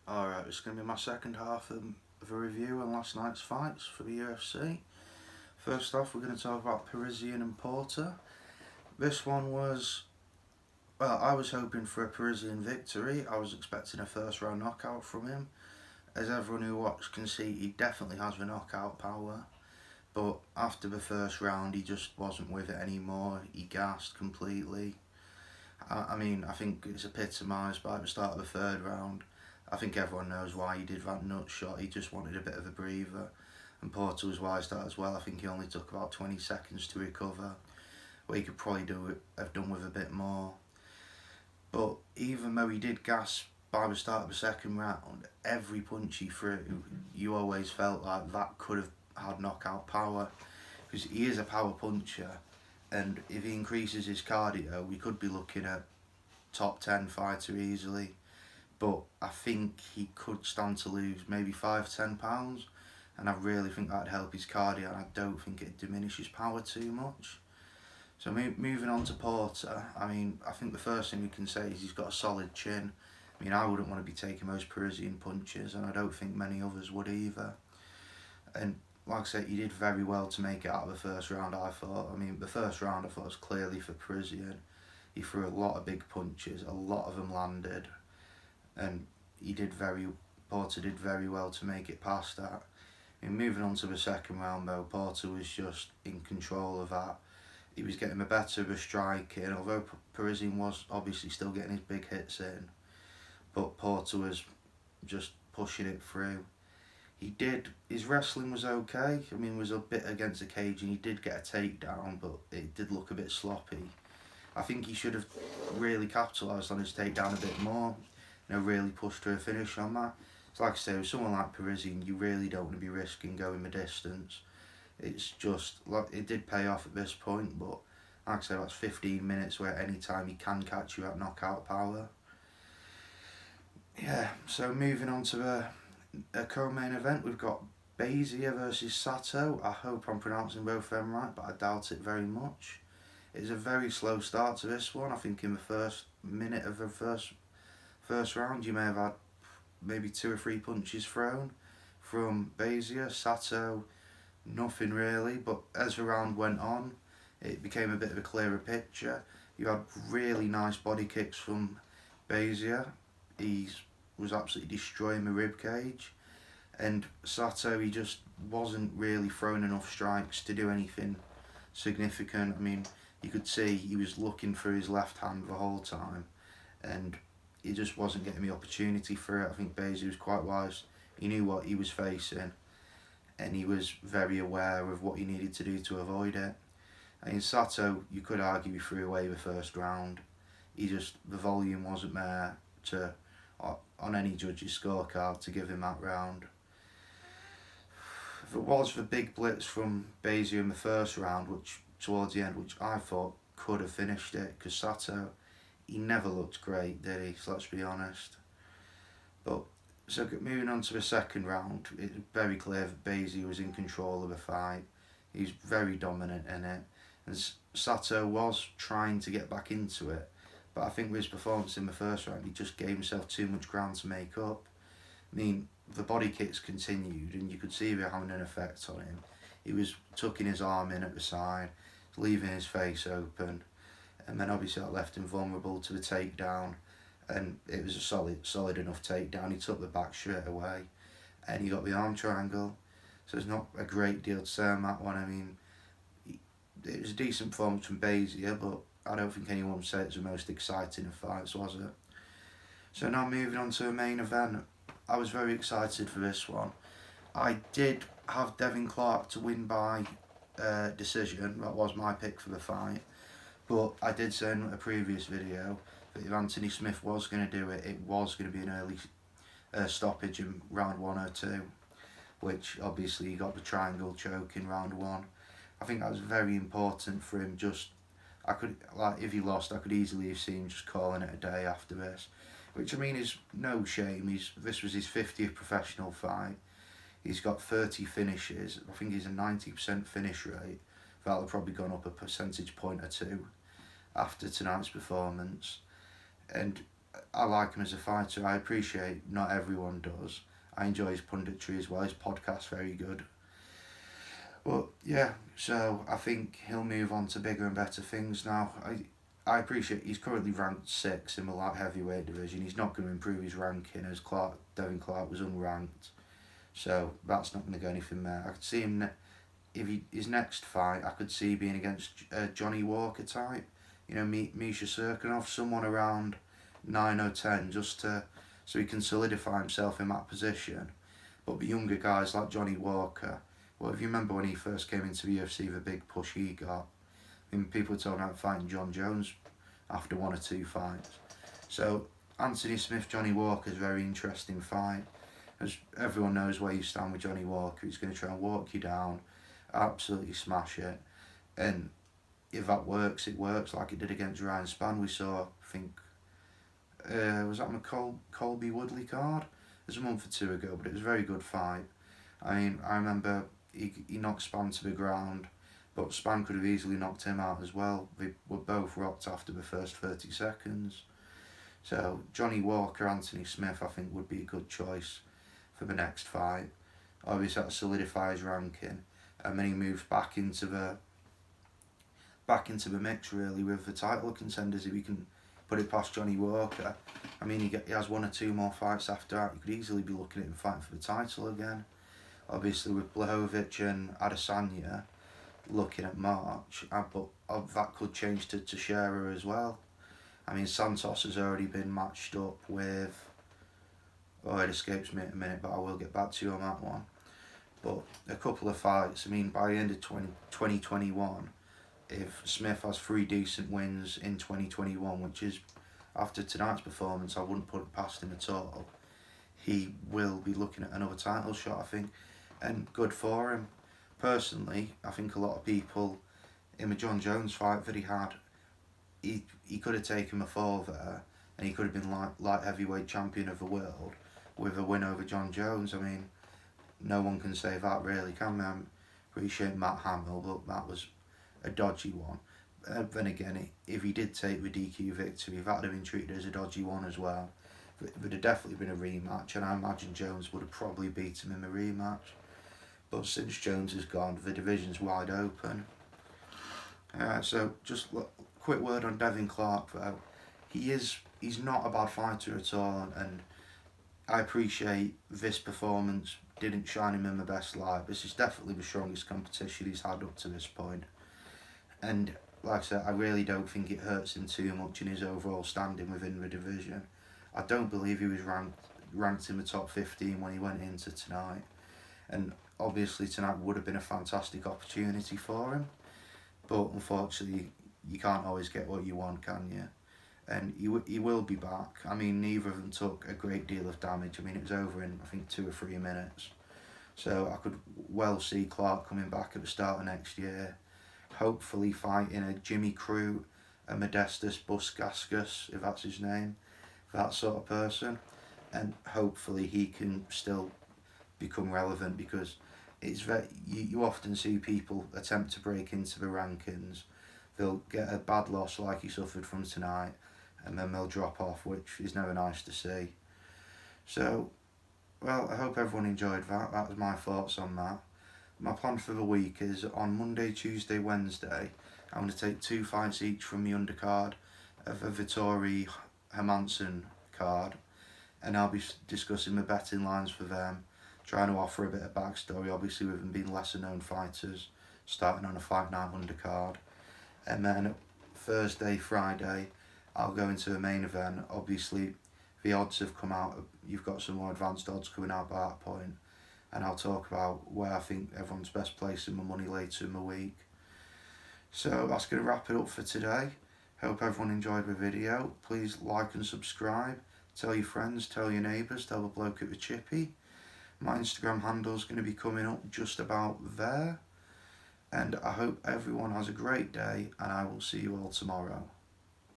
Alright, it's going to be my second half of a review on last night's fights for the UFC. First off, we're going to talk about Parisian and Porter. This one was, well, I was hoping for a Parisian victory. I was expecting a first round knockout from him. As everyone who watched can see, he definitely has the knockout power. But after the first round, he just wasn't with it anymore. He gassed completely. I think it's epitomised by the start of the third round. I think everyone knows why he did that nut shot. He just wanted a bit of a breather. And Porter was wise to that as well. I think he only took about 20 seconds to recover. What he could probably have done with a bit more. But even though he did gas by the start of the second round, every punch he threw, you always felt like that could have had knockout power. Because he is a power puncher. And if he increases his cardio, we could be looking at top 10 fighter easily. But I think he could stand to lose maybe 5-10 pounds, and I really think that'd help his cardio, and I don't think it diminishes power too much. So moving on to Porter, I think the first thing we can say is he's got a solid chin. I wouldn't want to be taking those Parisian punches, and I don't think many others would either. And like I said, he did very well to make it out of the first round, I thought. The first round I thought was clearly for Parisian. He threw a lot of big punches, a lot of them landed, and Porter did very well to make it past that. Moving on to the second round though, Porter was just in control of that. He was getting the better of the striking, although Parisian was obviously still getting his big hits in, but Porter was just pushing it through. His wrestling was okay. Was a bit against the cage and he did get a takedown, but it did look a bit sloppy. I think he should have really capitalised on his takedown a bit more, really pushed to a finish on that. It's like I say, with someone like Parisian, you really don't want to be risking going the distance. It's just, like, it did pay off at this point, but like I say, that's 15 minutes where any time he can catch you at knockout power. Yeah, so moving on to a co-main event, we've got Bezier versus Soto. I hope I'm pronouncing both of them right, but I doubt it very much. It's a very slow start to this one. I think in the first minute of the first round, you may have had maybe 2 or 3 punches thrown from Bezier. Soto, nothing really, but as the round went on, it became a bit of a clearer picture. You had really nice body kicks from Bezier. He was absolutely destroying the rib cage, and Soto, he just wasn't really throwing enough strikes to do anything significant. You could see he was looking for his left hand the whole time, and he just wasn't getting the opportunity for it. I think Bezier was quite wise. He knew what he was facing, and he was very aware of what he needed to do to avoid it. Soto, you could argue he threw away the first round. The volume wasn't there on any judge's scorecard to give him that round. If it was the big blitz from Bezier in the first round, which towards the end, which I thought could have finished it, because Soto, he never looked great, did he? So let's be honest. So moving on to the second round, it's very clear that Bezier was in control of the fight. He's very dominant in it. And Soto was trying to get back into it, but I think with his performance in the first round, he just gave himself too much ground to make up. The body kicks continued, and you could see they were having an effect on him. He was tucking his arm in at the side, leaving his face open, and then obviously that left him vulnerable to the takedown, and it was a solid enough takedown. He took the back straight away, and he got the arm triangle, so there's not a great deal to say on that one. It was a decent performance from Bezier, but I don't think anyone would say it's the most exciting of fights, was it? So now moving on to the main event, I was very excited for this one. I did have Devin Clark to win by decision. That was my pick for the fight. But I did say in a previous video that if Anthony Smith was going to do it, it was going to be an early stoppage in round 1 or 2, which obviously he got the triangle choke in round 1. I think that was very important for him. If he lost, I could easily have seen him just calling it a day after this, which is no shame. This was his 50th professional fight. He's got 30 finishes. I think he's a 90% finish rate. That'll have probably gone up a percentage point or 2 after tonight's performance. And I like him as a fighter. I appreciate not everyone does. I enjoy his punditry as well. His podcast's very good. But yeah, so I think he'll move on to bigger and better things now. I appreciate he's currently ranked 6 in the light heavyweight division. He's not going to improve his ranking as Devin Clark was unranked. So that's not going to go anything there. I could see him, if his next fight, I could see being against Johnny Walker type. You know, Misha Serkinov, someone around 9 or 10, just so he can solidify himself in that position. But the younger guys like Johnny Walker, well, if you remember when he first came into the UFC, the big push he got, I mean, people were talking about fighting John Jones after 1 or 2 fights. So Anthony Smith, Johnny Walker is a very interesting fight. As everyone knows where you stand with Johnny Walker, he's going to try and walk you down, absolutely smash it. And if that works, it works like it did against Ryan Spann. We saw, I think, was that Colby Woodley card? It was a month or 2 ago, but it was a very good fight. I mean, I remember he knocked Spann to the ground, but Spann could have easily knocked him out as well. They were both rocked after the first 30 seconds. So Johnny Walker, Anthony Smith, I think would be a good choice for the next fight. Obviously that solidifies ranking, and then he moves back into the mix really with the title contenders if he can put it past Johnny Walker. I mean, he has 1 or 2 more fights after that. You could easily be looking at him fighting for the title again. Obviously with Blachowicz and Adesanya looking at March, but that could change to Teixeira as well. I mean, Santos has already been matched up with, oh, it escapes me in a minute, but I will get back to you on that one. But a couple of fights, I mean, by the end of 2021, if Smith has 3 decent wins in 2021, which is, after tonight's performance, I wouldn't put it past him at all, he will be looking at another title shot, I think, and good for him. Personally, I think a lot of people, in the John Jones fight that he had, he could have taken a fall there, and he could have been light heavyweight champion of the world with a win over John Jones. I mean, no one can say that really, can they? I appreciate Matt Hamill, but that was a dodgy one. Then again, if he did take the DQ victory, that would have been treated as a dodgy one as well. It would have definitely been a rematch, and I imagine Jones would have probably beat him in the rematch. But since Jones is gone, the division's wide open. So just quick word on Devin Clark though. He's not a bad fighter at all, and I appreciate this performance didn't shine him in the best light. This is definitely the strongest competition he's had up to this point. And like I said, I really don't think it hurts him too much in his overall standing within the division. I don't believe he was ranked in the top 15 when he went into tonight. And obviously tonight would have been a fantastic opportunity for him. But unfortunately, you can't always get what you want, can you? And he will be back. I mean, neither of them took a great deal of damage. I mean, it was over in, I think, 2 or 3 minutes. So I could well see Clark coming back at the start of next year. Hopefully fighting a Jimmy Crute, a Modestus Buskauskas, if that's his name, that sort of person. And hopefully he can still become relevant, because it's you often see people attempt to break into the rankings. They'll get a bad loss like he suffered from tonight, and then they'll drop off, which is never nice to see. So, well, I hope everyone enjoyed that. That was my thoughts on that. My plan for the week is on Monday, Tuesday, Wednesday, I'm going to take 2 fights each from the undercard of a Vittori Hermansson card, and I'll be discussing the betting lines for them, trying to offer a bit of backstory, obviously with them being lesser known fighters, starting on a Fight Night undercard. And then Thursday, Friday, I'll go into the main event. Obviously, the odds have come out. You've got some more advanced odds coming out by that point. And I'll talk about where I think everyone's best placing my money later in the week. So that's going to wrap it up for today. Hope everyone enjoyed the video. Please like and subscribe. Tell your friends, tell your neighbours, tell the bloke at the chippy. My Instagram handle is going to be coming up just about there. And I hope everyone has a great day, and I will see you all tomorrow.